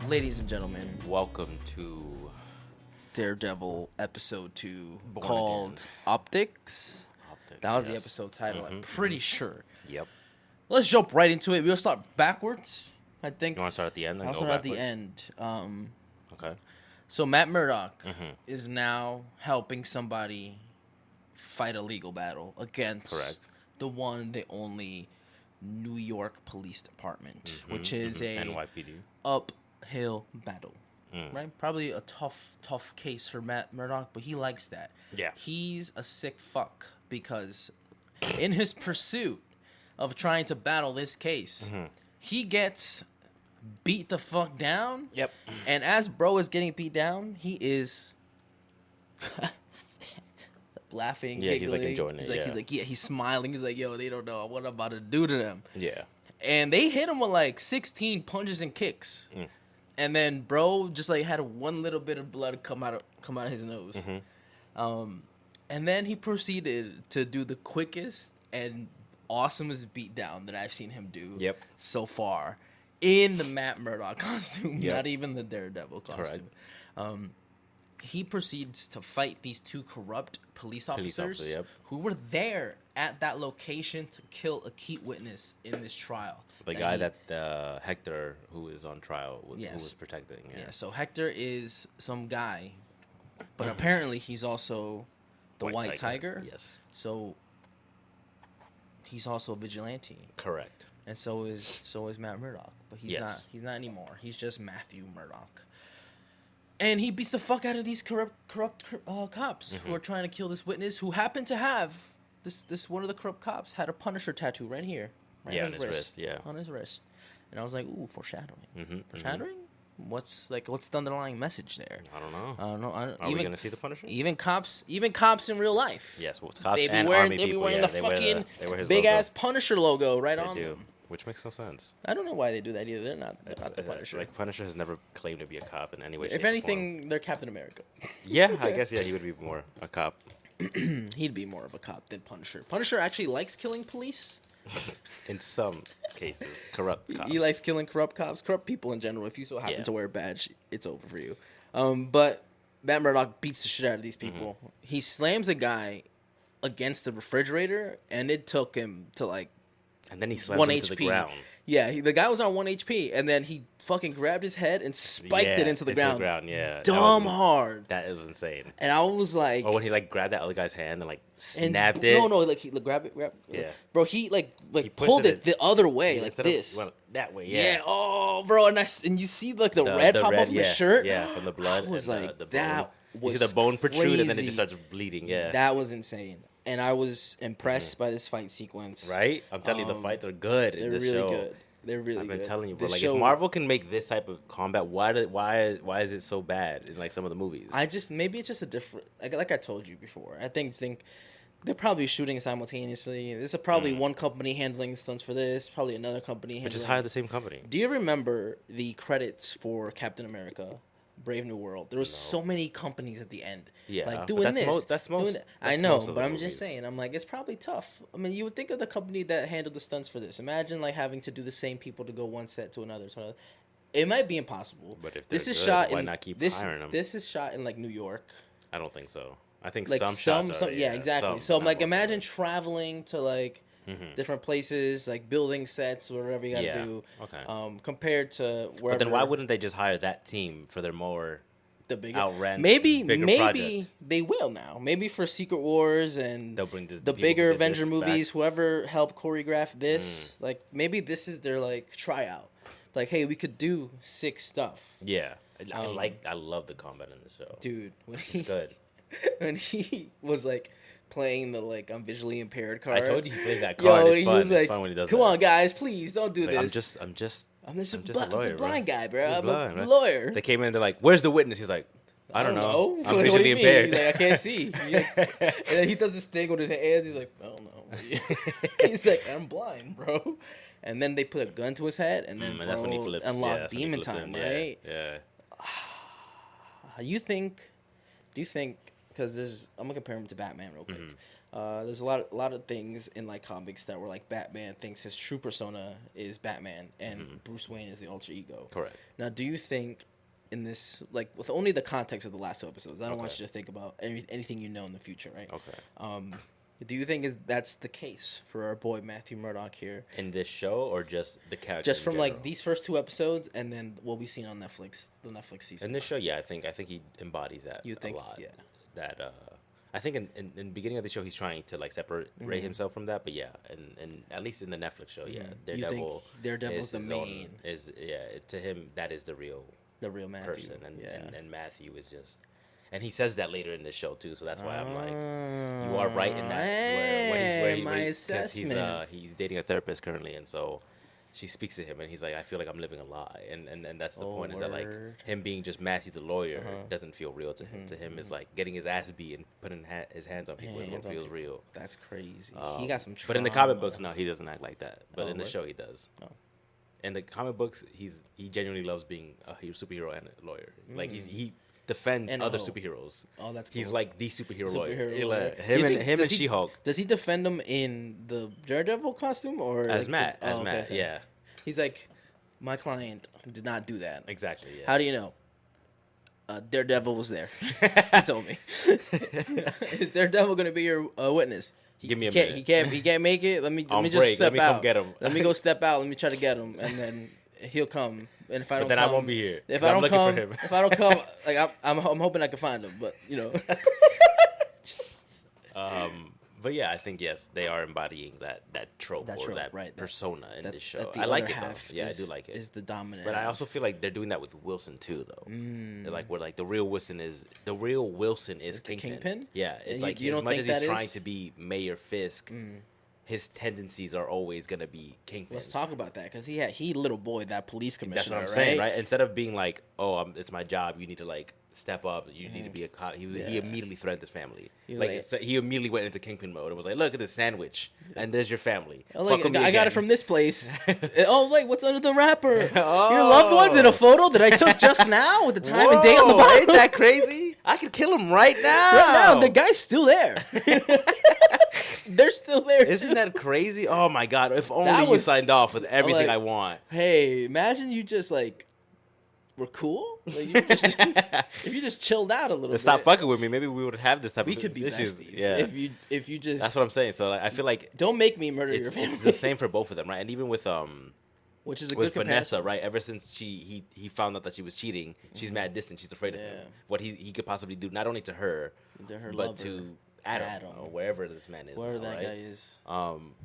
Ladies and gentlemen, Welcome to Daredevil episode 2 Born called Again. Optics. Optics. That was the yes. episode title, I'm pretty sure. Yep. Let's jump right into it. We'll start backwards, I think. You want to start at the end? I'll start at the end. Okay. So Matt Murdock is now helping somebody fight a legal battle against Correct. the one, the only New York Police Department, which is a NYPD. uphill battle. Right? Probably a tough case for Matt Murdock, but he likes that. Yeah. He's a sick fuck because in his pursuit of trying to battle this case, he gets beat the fuck down. Yep. And as bro is getting beat down, he is laughing, Yeah, he's, giggling. like, enjoying it, He's smiling. He's like, yo, they don't know what I'm about to do to them. Yeah. And they hit him with like 16 punches and kicks. And then bro just like had one little bit of blood come out of his nose. And then he proceeded to do the quickest and awesomest beatdown that I've seen him do so far in the Matt Murdock costume, not even the Daredevil costume. Correct. He proceeds to fight these two corrupt police officers who were there at that location to kill a key witness in this trial. The guy that Hector, who is on trial, who was protecting. Yeah, so Hector is some guy, but apparently he's also the White Tiger. Yes. So he's also a vigilante. Correct. And so is Matt Murdock, but he's not anymore. He's just Matthew Murdock. And he beats the fuck out of these corrupt cops who are trying to kill this witness, who happened to have this one of the corrupt cops had a Punisher tattoo right here, on his wrist. Yeah, on his wrist. And I was like, ooh, foreshadowing. Foreshadowing? What's the underlying message there? I don't know. Are we gonna see the Punisher? Even cops in real life. Yes, well, cops they be and wearing army they be people, wearing yeah, the they fucking wear his big logo. ass Punisher logo right They on do. them. Which makes no sense. I don't know why they do that either. They're not the Punisher. Like Punisher has never claimed to be a cop in any way. If anything, they're Captain America. Yeah, I guess he would be more a cop. He'd be more of a cop than Punisher. Punisher actually likes killing police. In some cases, corrupt cops. He likes killing corrupt cops, corrupt people in general. If you so happen to wear a badge, it's over for you. But Matt Murdock beats the shit out of these people. He slams a guy against the refrigerator, and it took him to like and then he slams 1 him HP. to the ground. Yeah, the guy was on 1 HP, and then he fucking grabbed his head and spiked it into the ground. Yeah, dumb hard. That is insane. And I was like, or when he like grabbed that other guy's hand and like snapped it. No, like he grab it. Yeah, bro, he pulled it the other way, like this. That way, yeah. Yeah, oh, bro, and you see like the red pop off his shirt. Yeah, from the blood. I was and like, the bone. that was you see the bone protrude, crazy. and then it just starts bleeding. Yeah, that was insane. And I was impressed by this fight sequence. Right? I'm telling you, the fights are good in this show. They're really good. They're really good. I've been telling you, bro. Like, if Marvel can make this type of combat, why is it so bad in like some of the movies? Maybe it's just a different. Like I told you before, I think they're probably shooting simultaneously. This is probably one company handling stunts for this, probably another company handling. But just hire the same company. Do you remember the credits for Captain America? Brave New World. There was so many companies at the end, like doing this. That's most. I know, but I'm just saying. I'm like, it's probably tough. I mean, you would think of the company that handled the stunts for this. Imagine like having to do the same people to go one set to another. It might be impossible. But if this is good, shot why in not keep hiring them? This is shot in like New York. I don't think so. I think like some shots are, yeah, exactly. So like, imagine traveling to like different places, like building sets or whatever you got to do. Okay. Compared to wherever. But then why wouldn't they just hire that team for their more the bigger outrun? Maybe project. They will now. Maybe for Secret Wars and they'll bring the bigger Avenger movies. Back. Whoever helped choreograph this, like maybe this is their like tryout. Like, hey, we could do sick stuff. Yeah, I love the combat in the show, dude. It's good. When he was like playing the like I'm visually impaired card. I told you he plays that card. It's fun. Was like, it's fun when he does Come that. on, guys, please don't do this. I'm just a blind guy, bro. I'm blind, a lawyer. They came in, they're like, "Where's the witness?" He's like, "I don't know. I'm what visually impaired." He's like, I can't see. And then he does this thing with his hands. He's like, I don't know. He's like, I'm blind, bro. And then they put a gun to his head, and then that's when he flips. unlocked demon time, right? Yeah. Do you think? Because I'm gonna compare him to Batman real quick. There's a lot of things in like comics that were like Batman thinks his true persona is Batman and Bruce Wayne is the alter ego. Correct. Now, do you think in this, like, with only the context of the last 2 episodes, I don't want you to think about anything you know in the future, right? Okay. Do you think that's the case for our boy Matthew Murdock here? In this show, or just the character? Just from like these first 2 episodes, and then what we've seen on Netflix, the Netflix season. In this show, yeah, I think he embodies that. You think? A lot. Yeah. That I think in the beginning of the show, he's trying to like separate himself from that, but yeah, and at least in the Netflix show, yeah, Daredevil. Daredevil's the main. To him that is the real Matthew person, and Matthew is just. And he says that later in the show too, so that's why I'm like, you are right in that. Where he's dating a therapist currently, and so she speaks to him, and he's like, I feel like I'm living a lie, and that's the point, is that like him being just Matthew the lawyer doesn't feel real to him. To him, is like getting his ass beat and putting his hands on people is what feels real. That's crazy. He got some. But in the comic books, no, he doesn't act like that. But in the show, he does. Oh. In the comic books, he genuinely loves being a superhero and a lawyer. Like he defends And other superheroes. Oh, that's cool. He's like the superhero lawyer. lawyer. Him and She-Hulk. Does he defend him in the Daredevil costume or As like Matt? okay. Yeah. He's like, my client did not do that. Exactly. Yeah. How do you know? Daredevil was there. He told me. Is Daredevil gonna be your witness? Give me a minute. He can't make it. Let me just break. step Let me out. come get him. Let me go step out. Let me try to get him, and then he'll come. And if I don't, then come, I won't be here. If 'cause I I'm don't looking come, for him. if I don't come, like I'm hoping I can find him. But you know. But yeah, I think yes, they are embodying that trope, that right, persona in this show. That the I like other it though. half Yeah, I do like it. Is the dominant? But I also feel like they're doing that with Wilson too, though. They're like, where like the real Wilson is Kingpin. Kingpin? Yeah, it's And like you as don't much think as he's that trying is? to be Mayor Fisk, his tendencies are always gonna be Kingpin. Let's talk about that because he little boy that police That's commissioner. what I'm saying, right? Instead of being like, oh, it's my job, you need to like step up, you need to be a cop. He immediately threatened his family. He immediately went into Kingpin mode and was like, look at this sandwich, and there's your family. Oh, Fuck with me I got it again. from this place. Oh, wait, what's under the wrapper? Your loved one's in a photo that I took just now with the time and date on the Whoa, bottom. Ain't that crazy? I could kill him right now. Right now, the guy's still there. They're still there. Isn't that crazy? Oh my god! If only That you was- signed off with everything like- I want. Hey, imagine you just like were cool. Like, if you just chilled out a little bit. Stop fucking with me. Maybe we would have this type We of could be issues. besties. Yeah, If you just that's what I'm saying. So like, I feel like don't make me murder your family. it's the same for both of them, right? And even with Which is a with good Vanessa, comparison. right? Ever since he found out that she was cheating, she's mad distant. She's afraid of him. What he could possibly do, not only to her, To her but lover, to Adam, or wherever this man is. wherever now, that right? guy is.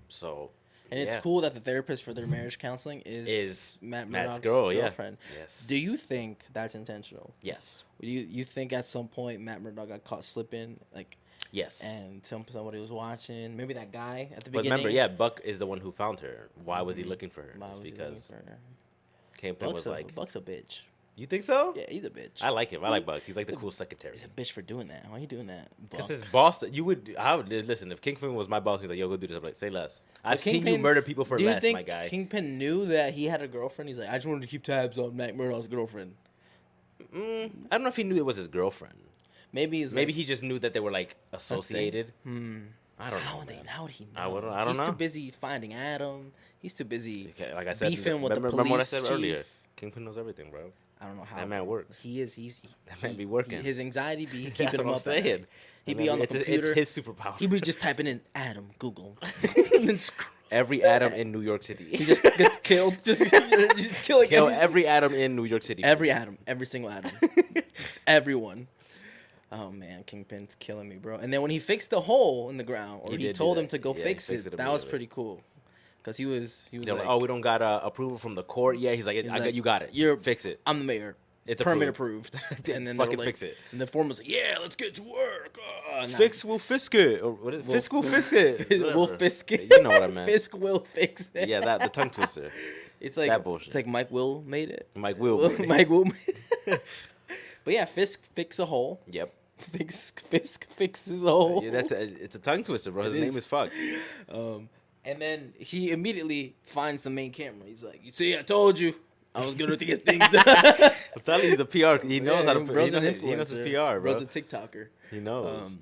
So. And it's cool that the therapist for their marriage counseling is Matt Matt's Murdock's girlfriend. Yeah. Yes. Do you think that's intentional? Yes. You think at some point Matt Murdock got caught slipping, like, Yes. and somebody was watching, maybe that guy at the But beginning. remember, Buck is the one who found her. Why was he looking for her? Why It's was he looking because for her? Kingpin was like, Buck's a bitch. you think so? Yeah, he's a bitch. I like him. I like Buck. He's like the cool secretary. He's a bitch for doing that. Why are you doing that? Because Buck? his boss, I would listen. If Kingpin was my boss, he's like, "Yo, go do this." I'm like, "Say less." I've seen you Kingpin- murder people for Do you less, think my guy. Kingpin knew that he had a girlfriend? He's like, I just wanted to keep tabs on Matt Murdock's girlfriend. I don't know if he knew it was his girlfriend. Maybe he's Maybe like, he just knew that they were like associated. I don't how know. would man. how would he know? I don't He's know. too busy finding Adam. He's too busy Okay, like I said, beefing with the remember what I police said chief. earlier. Kingpin knows everything, bro. I don't know how That man works. He is. He's That man be working. His anxiety be That's keeping what him I'm up. saying. He'd be on the computer. It's his superpower. He be just typing in Adam Google. And then Every Adam in New York City. he just gets killed. Just killing Kill every Adam in New York City. every Adam, every single Adam, just everyone. Oh man, Kingpin's killing me, bro. And then when he fixed the hole in the ground, or He he did do told that. him to go Yeah, he fix fixed it, it that was immediately. pretty cool. Cause he was They're like, like, oh, we don't got approval from the court. Yeah, he's like, you got it. You're fix it. I'm the mayor. It's permit approved. approved. And then Fucking like, fix it. And the foreman was like, yeah, let's get to work. Nah. Fix will fisk it. Or what is it? Fisk will fisk it. We'll Whatever. fisk it. You know what I meant. Fisk will fix it. Yeah, the tongue twister. It's like that bullshit. It's like Mike Will made it. Mike Will. made it. Mike Will made it. But yeah, Fisk fix a hole. Yep. Fisk fixes a hole. Yeah, it's a tongue twister, bro. His It name is. is fuck. And then he immediately finds the main camera. He's like, "You see, I told you, I was gonna get things done." I'm telling you, he's a PR. He knows how to. Bro's He an knows his influencer. PR, bro. Bro's a TikToker. He knows.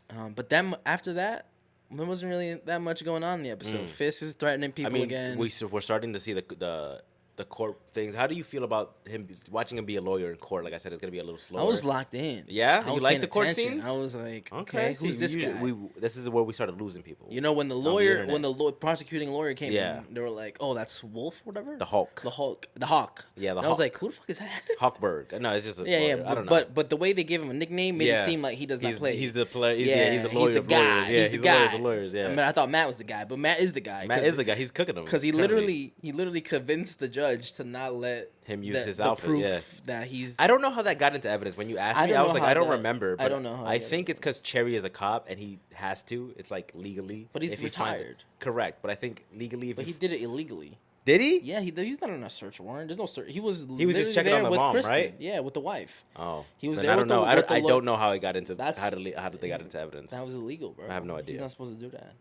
But then after that, there wasn't really that much going on in the episode. Fisk is threatening people again. We're starting to see the court things. How do you feel about him watching him be a lawyer in court? Like I said, it's gonna be a little slower. I was locked in. Yeah, you like the court scenes? I was like, okay, who's this guy? This is where we started losing people. You know, when the prosecuting lawyer came in, they were like, "Oh, that's Wolf, whatever." The Hawk. Yeah, I was like, who the fuck is that? Hawkberg. No, it's just a lawyer. I don't know. But the way they gave him a nickname made it seem like he does not play. He's the player. He's the lawyer of lawyers. Yeah, he's the lawyer of lawyers. Yeah. I mean, I thought Matt was the guy, but Matt is the guy. Matt is the guy. He's cooking them because he literally convinced the judge to not let him use his outfit. Yeah, that he's. I don't know how that got into evidence. When you asked me, I was like, I don't remember. But I don't know. I think it's because Cherry is a cop and he has to. It's like legally. But he's retired. Correct, but I think legally. But he did it illegally. Did he? Yeah, he's not on a search warrant. There's no search. He was just checking on the with mom, Kristen. right? Yeah, with the wife. Oh, he was then there. I don't know. I don't know how he got into. How did they got into evidence? That was illegal, bro. I have no idea. He's not supposed to do that.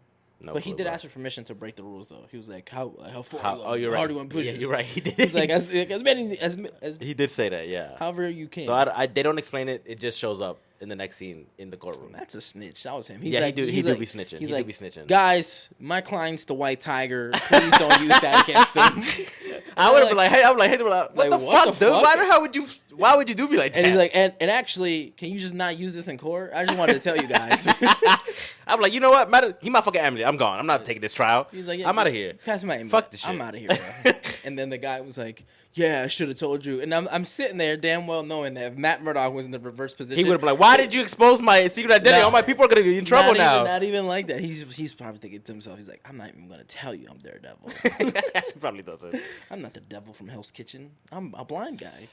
No but he did bro. ask for permission to break the rules, though. He was like, "How far? You're right. Hard you want to push Yeah, this?" you're right. He did. He's like, as he did say that. Yeah. However you can. So they don't explain it. It just shows up in the next scene in the courtroom. That's a snitch. That was him. He do be snitching. He do be snitching. Guys, my client's the White Tiger. Please don't use that against him. I would have been like, hey, what the fuck, dude? Why would you do me like that? And he's like, and actually, can you just not use this in court? I just wanted to tell you guys. I'm like, you know what? He my fucking Emily. I'm gone. I'm not taking this trial. He's like, I'm out of here. Pass my Emily. Fuck this shit. I'm out of here, bro. And then the guy was like, yeah, I should have told you. And I'm sitting there damn well knowing that if Matt Murdock was in the reverse position, he would have been like, why did you expose my secret identity? All my people are going to get in trouble now. Not even like that. He's probably thinking to himself, he's like, I'm not even going to tell you I'm Daredevil. He probably doesn't. I'm not the devil from Hell's Kitchen. I'm a blind guy.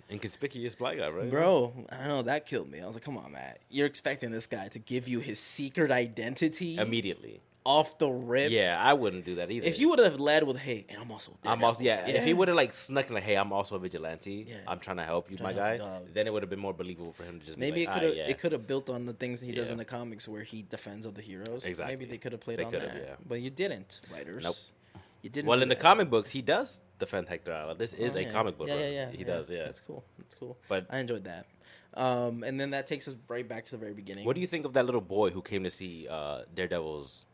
Inconspicuous black guy, right? Bro, I don't know. That killed me. I was like, come on, Matt. You're expecting this guy to give you his secret identity immediately. Off the rip. Yeah, I wouldn't do that either. If you would have led with, hey, and I'm also Daredevil. If he would have like snuck in like, hey, I'm also a vigilante. I'm trying to help you, my guy. Then it would have been more believable for him to just maybe be like, it could have built on the things that he does in the comics where he defends other heroes. Exactly. Maybe they could have played on that. But you didn't, writers. Nope. You didn't. Well, in the comic books, he does defend Hector Island. This is a comic book. Yeah. He does. Yeah. That's cool. But I enjoyed that. And then that takes us right back to the very beginning. What do you think of that little boy who came to see Daredevil's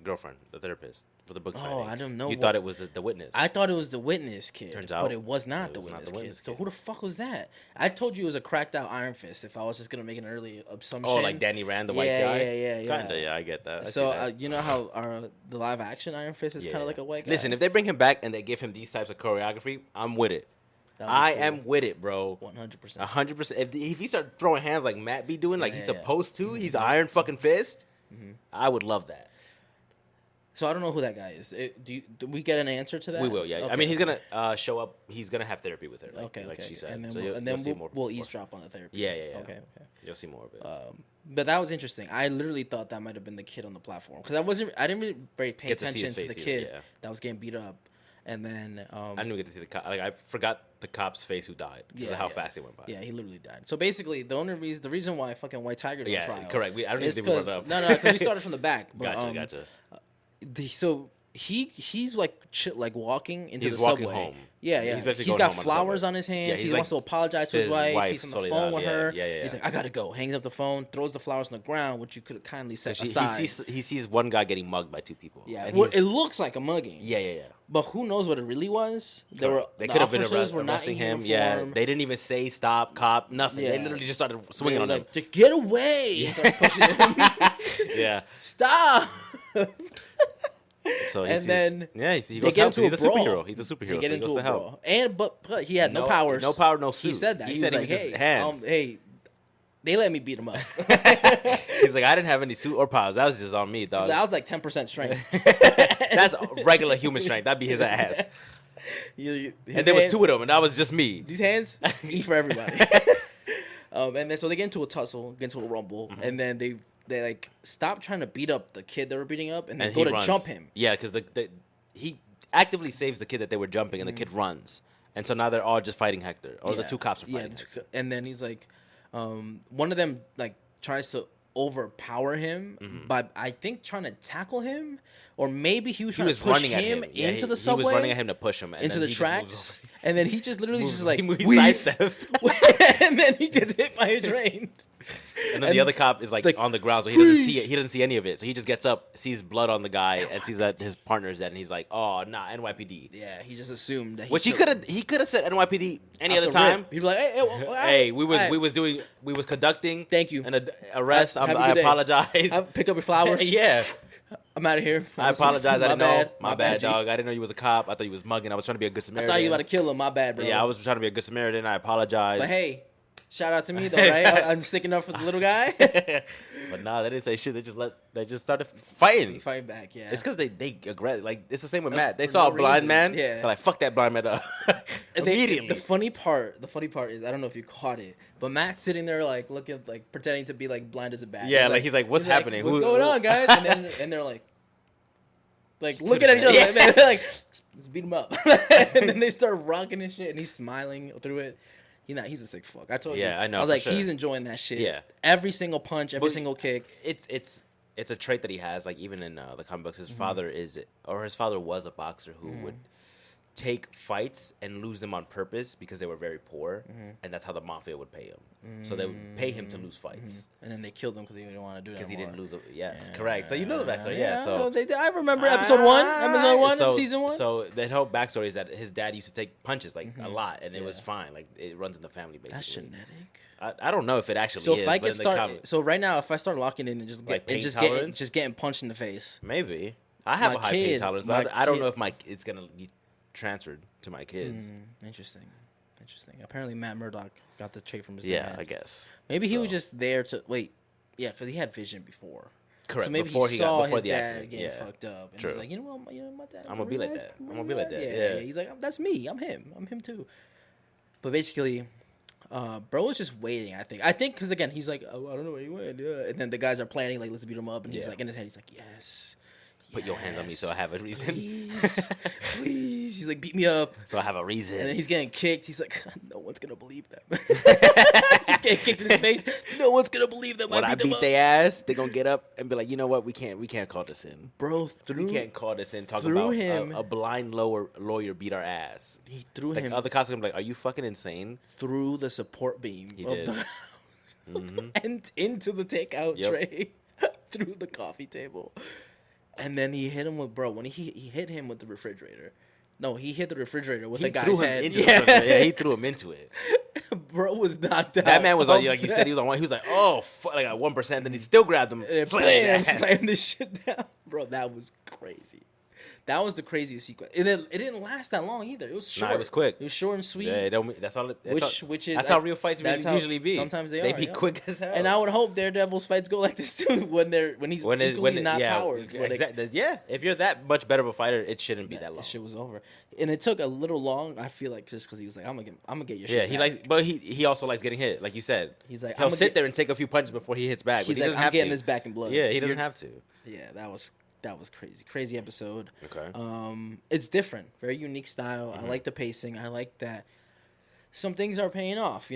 girlfriend, the therapist, for the book signing? I don't know. You thought it was the witness. I thought it was the witness kid. Turns out, but it was not the witness kid. So who the fuck was that? I told you it was a cracked out Iron Fist. If I was just gonna make an early assumption. Oh, like Danny Rand, the white guy. Yeah. Kinda, yeah, I get that. So you know how the live action Iron Fist is kind of like a white guy. Listen, if they bring him back and they give him these types of choreography, I'm with it. I am with it, bro. 100%. 100%. If he start throwing hands like Matt be doing, like he's supposed to, he's Iron fucking Fist. I would love that. So I don't know who that guy is. Do we get an answer to that? We will, yeah. Okay. I mean, he's gonna show up. He's gonna have therapy with her, like she said. And then, so we'll eavesdrop on the therapy. Yeah. Okay. You'll see more of it. But that was interesting. I literally thought that might have been the kid on the platform because I didn't really pay attention to the kid that was getting beat up. And then I didn't even get to see the cop. Like I forgot the cop's face who died because of how fast it went by. Yeah, he literally died. So basically, the reason why fucking White Tiger's on trial. Correct. I don't even think we brought it up. No, because we started from the back. But, Gotcha. So he's like walking into the walking subway. Home. Yeah. He's got flowers on his hands. He wants to apologize to his wife. He's on the phone with her. He's like, I gotta go. Hangs up the phone, throws the flowers on the ground, which you could have kindly set aside. He sees one guy getting mugged by two people. Yeah, it looks like a mugging. Yeah. But who knows what it really was? They could have been arresting him. Yeah, they didn't even say stop, cop, nothing. They literally just started swinging on him. Get away! Started pushing him. Yeah. Stop. So he goes to help. He's a superhero. He's a superhero. They get so into he goes a to help. And but he had no powers. No power, no suit. He said that. He said was he was just hands. Hey, they let me beat him up. He's like, I didn't have any suit or powers. That was just on me, dog. That was like 10% strength. That's regular human strength. That'd be his ass. And there was two of them, and that was just me. These hands, eat for everybody. And then so they get into a tussle, get into a rumble, and then they like stop trying to beat up the kid they were beating up, and then go to jump him. Yeah, because he actively saves the kid that they were jumping, and the kid runs, and so now they're all just fighting Hector, or the two cops are fighting. Hector. And then he's like, one of them like tries to overpower him by I think trying to tackle him, or maybe he was trying to push him into the subway. He was running at him to push him into the tracks, and then he just literally just like sidesteps, and then he gets hit by a train. And then the other cop is like on the ground, so he doesn't see it. He doesn't see any of it. So he just gets up, sees blood on the guy, and sees that his partner's dead, and he's like, "Oh, nah, NYPD." Yeah, he just assumed that. Which he could have said NYPD any other time. He'd be like, "Hey, we was conducting. Thank you. An arrest. I apologize. Pick up your flowers. Yeah. I'm out of here. I apologize. I didn't know. My bad, dog. I didn't know you was a cop. I thought you was mugging. I was trying to be a good Samaritan. I thought you were about to kill him. My bad, bro. Yeah, I was trying to be a good Samaritan. I apologize. But hey, shout out to me though, right? I'm sticking up for the little guy. But nah, they didn't say shit. They just started fighting. Fighting back, yeah. It's because they aggressive. Like it's the same with Matt. They saw a blind man. Yeah. They're like, fuck that blind man up. Immediately. The funny part is I don't know if you caught it, but Matt's sitting there like looking like pretending to be like blind as a bat. Yeah, he's like, what's happening? What's going on, guys? And they're like looking at each other. Yeah. They're like, let's beat him up. And then they start rocking and shit, and he's smiling through it. He's a sick fuck. I told you. Yeah, I know. I was like, he's enjoying that shit. Yeah. Every single punch, every single kick. It's a trait that he has. Like even in the comic books, his father was a boxer who would take fights and lose them on purpose because they were very poor, and that's how the mafia would pay him. So they would pay him to lose fights, and then they killed him because he didn't want to do that because he didn't lose. Yes, correct. So you know the backstory. Yeah. So I remember episode one of season 1. So the whole backstory is that his dad used to take punches a lot, and it was fine. Like it runs in the family basically. That's genetic. I don't know if it actually so is. if I could start, so right now if I start locking in and just getting punched in the face, maybe I have a high pain tolerance, but I don't know if it's gonna be transferred to my kids. Interesting. Apparently Matt Murdock got the trait from his dad. Yeah, I guess. Maybe he was just there to wait. Yeah, because he had vision before. Correct. So maybe before he saw his the dad accident. getting fucked up, and he's like, my dad. I'm gonna be like that. Yeah. He's like, that's me. I'm him too. But basically, bro was just waiting. I think because again, he's like, oh, I don't know where he went. Yeah. And then the guys are planning like, let's beat him up, and he's like in his head, he's like, yes. Put your hands on me so I have a reason. Please. He's like, beat me up. So I have a reason. And then he's getting kicked. He's like, no one's going to believe them. He's getting kicked in his face. No one's going to believe them. When I beat their ass, they're going to get up and be like, you know what? We can't call this in. Bro, we can't call this in. Talk about a blind lawyer beat our ass. He threw him. Other cops are going to be like, are you fucking insane? Through the support beam of the house. And into the takeout tray. Through the coffee table. And then he hit him with when he hit him with the refrigerator. No, he hit the refrigerator with the guy's head. He threw him into it. Bro was knocked out. That man was like you said, he was on one. He was like, oh, fuck, like at 1%. Then he still grabbed him and slammed this shit down. Bro, that was crazy. That was the craziest sequence. It didn't last that long either. It was short. Nah, it was quick. It was short and sweet. Yeah, that's all. That's how real fights usually be. Sometimes they be quick as hell. And I would hope Daredevil's fights go like this too when he's not powered. Exactly. Yeah, if you're that much better of a fighter, it shouldn't be that long. That shit was over, and it took a little long. I feel like just because he was like, I'm gonna get your shit. Yeah, he also likes getting hit, like you said. He's like, he'll sit there and take a few punches before he hits back. He's like, I'm getting this back in blood. Yeah, he doesn't have to. Yeah, that was crazy episode. Okay. It's different, very unique style. I like the pacing. I like that some things are paying off.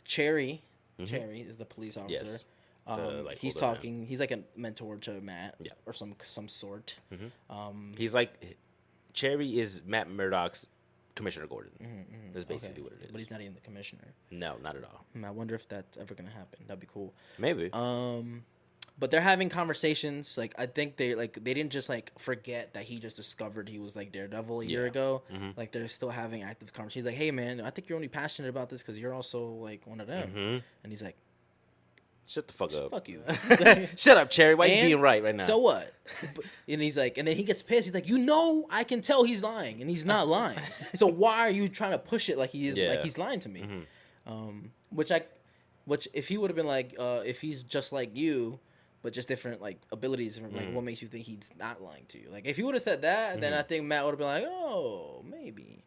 Cherry is the police officer. Yes. He's talking. Man. He's like a mentor to Matt, or some sort. He's like Cherry is Matt Murdock's Commissioner Gordon. That's basically what it is. But he's not even the commissioner. No, not at all. I wonder if that's ever gonna happen. That'd be cool. Maybe. But they're having conversations. Like I think they didn't just forget that he just discovered he was like Daredevil a year ago. Like they're still having active conversations. He's like, hey man, I think you're only passionate about this because you're also like one of them. And he's like, shut the fuck up. Fuck you. Shut up, Cherry. Why are you being right now? So what? And he's like, and then he gets pissed. He's like, I can tell he's lying, and he's not lying. So why are you trying to push it like he is? Like he's lying to me. Which if he would have been like, if he's just like you. But just different abilities, like what makes you think he's not lying to you? Like if he would have said that, then I think Matt would have been like, "Oh, maybe."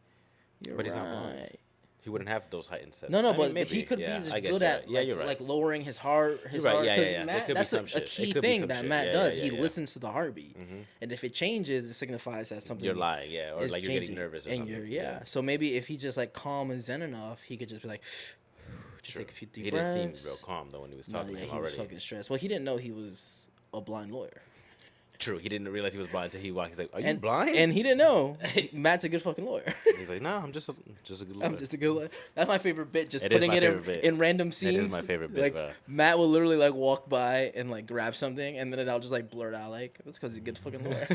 But he's not lying. He wouldn't have those heightened senses. No, but he could be just good at you're right. Like lowering his heart. You're right. Yeah. Matt, that's a key thing that Matt does. He listens to the heartbeat, and if it changes, it signifies that something you're lying. Yeah, or like you're getting nervous or something. So maybe if he's just calm and zen enough, he could just be like. Just take a few deep breaths. He didn't seem real calm though when he was talking to him already. He was fucking stressed. Well, he didn't know he was a blind lawyer. True. He didn't realize he was blind until he walked. He's like, "Are you blind?" And he didn't know. Matt's a good fucking lawyer. He's like, "No, I'm just a good lawyer." I'm just a good lawyer. That's my favorite bit. Just It is putting my it favorite bit. in random scenes. It is my favorite bit, Like bro. Matt will literally like walk by and like grab something, and then I'll just like blurt out like, "That's because he's a good fucking lawyer."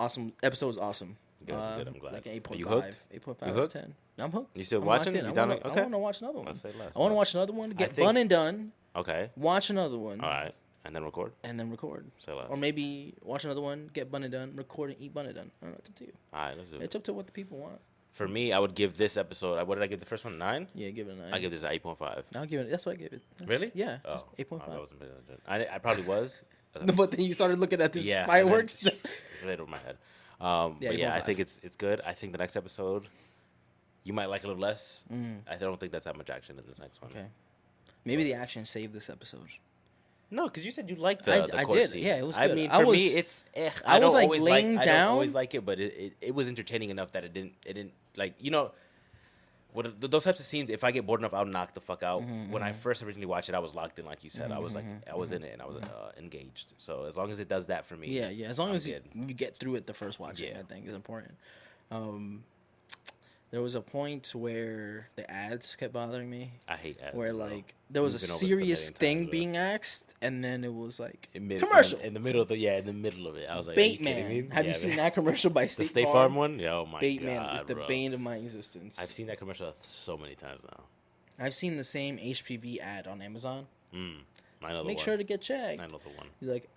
Awesome episode was awesome. Good, I'm glad. Like an Are you 8.5. hooked? 8.5 You out of hooked? 10. I'm hooked. You still I'm watching? locked in. You I down? want Okay. to watch another one. Let's say less. I want to watch another one. Get think- fun and done. Okay. Watch another one. All right. And then record. And then record. Say less. Or maybe watch another one, get bun and done, record and eat bun and done. I don't know. It's up to you. All right. Let's do it. It's up to what the people want. For me, I would give this episode. What did I give the first one? 9. Yeah, give it a 9. I give this an 8.5. I'll give it. That's what I give it. Really? Yeah. Oh, 8.5. I wasn't paying attention. I probably was. But then you started looking at this Yeah. fireworks. and then It right over my head. Yeah, But yeah, I 8.5. think it's good. I think the next episode, you might like a little less. I don't think that's that much action in this next one. Okay. Maybe the action saved this episode. No, because you said you liked the I court did. scene. Yeah, it was I good. mean, I for was- me, it's. I I don't was, like, always laying I down. don't always like it, but it was entertaining enough that it didn't like those types of scenes. If I get bored enough, I'll knock the fuck out. When I first originally watched it, I was locked in, like you said. I was like, I was in it and I was engaged. So as long as it does that for me, Yeah. As long I'm as good. you get through it the first watching, Yeah. I think is important. There was a point where the ads kept bothering me. I hate ads. Where bro. like there was a We've been over this a serious million thing times, bro. being asked, and then it was like In commercial. in the middle of in the middle of it. I was like, are you kidding me? Bateman. Have you Yeah, seen man. that commercial by The State State Farm? Farm one? Yeah, oh my Bateman god, is the bro. bane of my existence. I've seen that commercial so many times now. I've seen the same HPV ad on Amazon. I know the Make one. sure to get checked. I know the one. You're like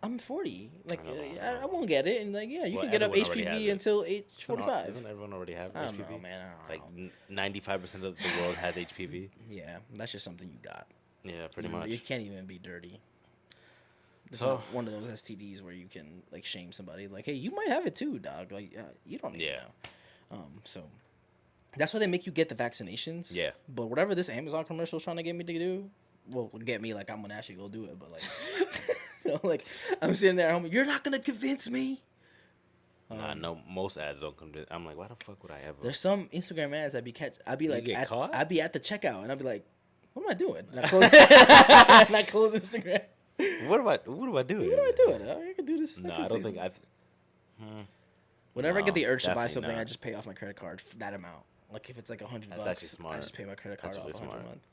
I'm 40. Like I know. I won't get it. And like yeah, you Well, can get up everyone already has HPV it. until age 45. Doesn't everyone already have I don't HPV? know, man. I don't know. Like 95% of the world has HPV. Yeah, that's just something you got. Yeah, pretty You much. You can't even be dirty. It's So- not one of those STDs where you can like shame somebody. Like, hey, you might have it too, dog. Like, you don't even know. So that's why they make you get the vaccinations. Yeah. But whatever this Amazon commercial is trying to get me to do, well, get me like I'm gonna actually go do it. But like, like I'm sitting there, I'm like, you're not gonna convince me. Nah, no, most ads don't come to. I'm like, why the fuck would I ever? There's some Instagram ads I'd be like, get caught? I'd be at the checkout and I'd be like, what am I doing? And I close Instagram. What do I do? What am I doing? I can do this. No, can I say don't think something. I've. Whenever I get the No, urge to buy definitely something, I not. just pay off my credit card for that amount. Like if it's like $100, That's actually smart. I just pay my credit card That's off really $100 a smart. month.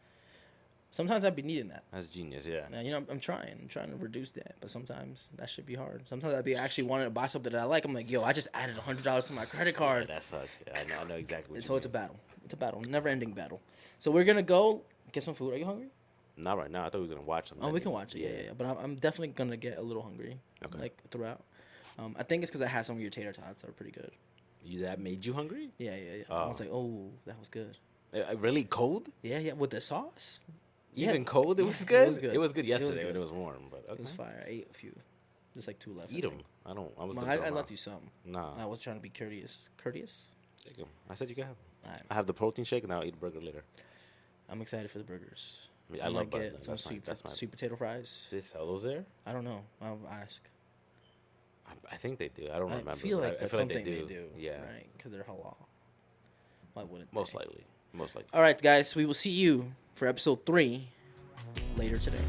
Sometimes I'd be needing that. That's genius. Yeah. Now, you know, I'm trying to reduce that, but sometimes that should be hard. Sometimes I'd be actually wanting to buy something that I like. I'm like, yo, I just added $100 to my credit Yeah, card. that sucks. Yeah, I know exactly what So you it's a battle. It's a battle, never-ending battle. So we're gonna go get some food. Are you hungry? mean. Not right now. I thought we were gonna watch something. Oh, we can watch it. Yeah. But I'm definitely gonna get a little hungry. Okay. Like throughout. I think it's because I had some of your tater tots that were pretty good. That made you hungry? Yeah. I Oh. was like, oh, that was good. Really cold? Yeah, with the sauce. Even Yeah. cold, it was Yeah, good. it was good. It was good It was yesterday good. when it was warm, but okay. It was fire. I ate a few. Just like 2 left. Eat them. I don't. I was. Well, gonna throw I 'em left out. you some. Nah. I was trying to be courteous. Courteous? Take 'em. I said you can have 'em. All right. I have the protein shake and I'll eat a burger later. I'm excited for the burgers. I mean, I I love might burgers. get some That's my. That's my. sweet potato fries. They sell those there? I don't know. I'll ask. I think they do. I don't remember. I feel like I that's feel like something they do. Yeah. Right? Because they're halal. Why wouldn't Most they? likely. Most likely. All right, guys. We will see you for episode 3 later today.